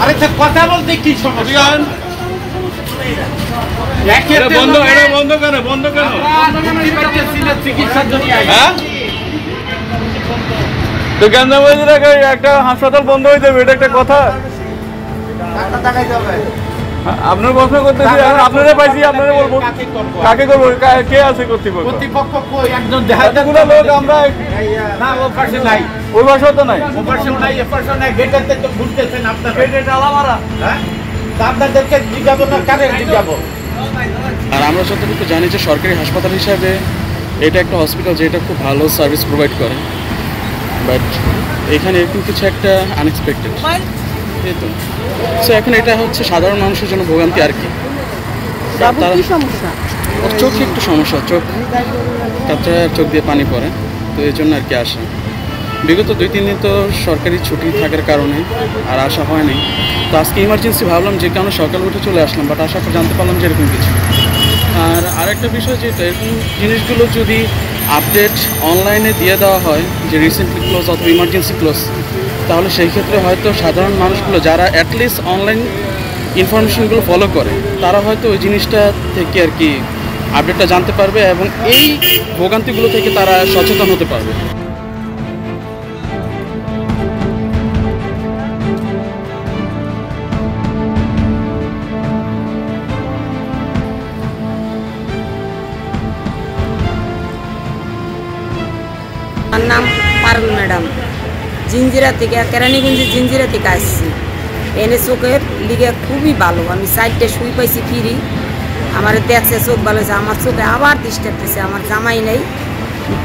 আরে কথা বলতে কি সমস্যা? বন্ধ কেন? চিকিৎসার জন্য একটা হাসপাতাল বন্ধ হয়ে যাবে, এটা একটা কথা? আপনার প্রশ্ন করতেছি, আপনারা পাইছি, আপনারা বলবো কাকে করবো, কে আছে কর্তৃপক্ষ? একজন লোক আমরা ওই পাশে তো নাই, গেটের তো ঘুরতেছেন আপনার, আপনাদেরকে জিজ্ঞাবো না কারে জিজ্ঞাবো? আর আমরা যতটুকু জানি যে সরকারি হাসপাতাল হিসাবে এটা একটা হসপিটাল যেটা খুব ভালো সার্ভিস প্রোভাইড করে, বাট এখানে এরকম কিছু একটা আনএক্সপেক্টেড। এই তো সো এখন এটা হচ্ছে সাধারণ মানুষের জন্য ভোগান্তি আর কি। ওর চোখে একটু সমস্যা, চোখ দিয়ে পানি পড়ে, তো এই জন্য আর কি আসে। বিগত 2-3 দিন তো সরকারি ছুটি থাকার কারণে আর আসা হয়নি, তো আজকে ইমার্জেন্সি ভাবলাম যে কারণে সকাল উঠে চলে আসলাম, বাট আসার পর জানতে পারলাম যে এরকম কিছু। আর আরেকটা বিষয় যেটা, এরকম জিনিসগুলো যদি আপডেট অনলাইনে দিয়ে দেওয়া হয় যে রিসেন্টলি ক্লোজ অথবা ইমার্জেন্সি ক্লোজ, তাহলে সেই ক্ষেত্রে হয়তো সাধারণ মানুষগুলো যারা অ্যাটলিস্ট অনলাইন ইনফরমেশনগুলো ফলো করে, তারা হয়তো ওই জিনিসটা থেকে আর কি আপডেটটা জানতে পারবে এবং এই ভোগান্তিগুলো থেকে তারা সচেতন হতে পারবে। আমার নাম পারুল ম্যাডাম, জিঞ্জিরা থেকে, কেরানীগঞ্জের জিঞ্জিরা থেকে আসছি। এনে চোখের লিগে খুবই ভালো, আমি 4টে সুই পাইছি ফ্রি, আমার দেখছে চোখ ভালো হয়েছে। আমার চোখে আবার ডিস্টার্ব দিচ্ছে, আমার জামাই নেই,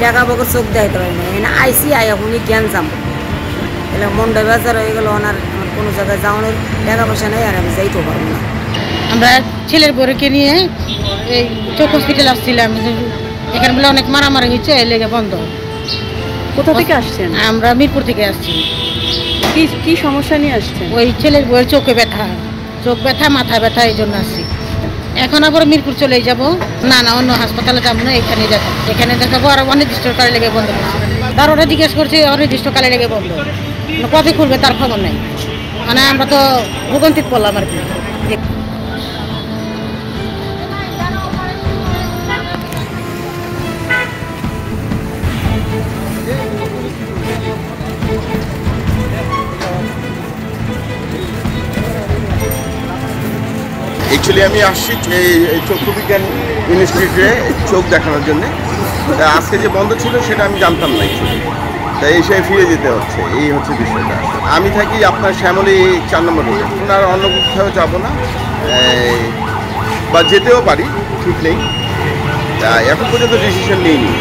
টাকা বকর চোখ দেখাতে পারি না। এনে আইসি এখনই জ্ঞান যাবো, এলে মনটা বেজার হয়ে গেল। আমার কোনো জায়গায় যাওয়ানোর টাকা পয়সা নেই, আর আমি যাইতে পারবো না। আমরা ছেলের বউকে নিয়ে এই চোখ হসপিটাল আসছিলাম, এখানে বলে অনেক মারামারি হয়েছে, এই লেগে বন্ধ। কোথা থেকে আসছেন? আমরা মিরপুর থেকে আসছি। কি সমস্যা নিয়ে আসছেন? ওই ছেলের বউয়ের চোখ ব্যথা, মাথা ব্যথা, এই জন্য আসছি। এখন আবার মিরপুর চলে যাব না, অন্য হাসপাতালে যাবো না, এখানে দেখাবো। আর অনির্দিষ্টকালে লেগে বন্ধ করছে, তার ওরা জিজ্ঞেস করছে অনির্দিষ্টকালে লেগে বন্ধ, কবে খুলবে তার খবর নেই। মানে আমরা তো ভোগান্তিতে পড়লাম আর কি। অ্যাকচুয়ালি আমি আসছি এই চক্ষু বিজ্ঞান ইনস্টিটিউটে চোখ দেখানোর জন্যে। আজকে যে বন্ধ ছিল সেটা আমি জানতাম না, অ্যাকচুয়ালি তাই এসে ফিরে যেতে হচ্ছে, এই হচ্ছে বিষয়টা। আমি থাকি আপনার শ্যামলী 4 নম্বর রোডে, আর অন্য কোথাও যাবো না, বা যেতেও পারি, ঠিক নেই। তা এখন পর্যন্ত ডিসিশন নিইনি।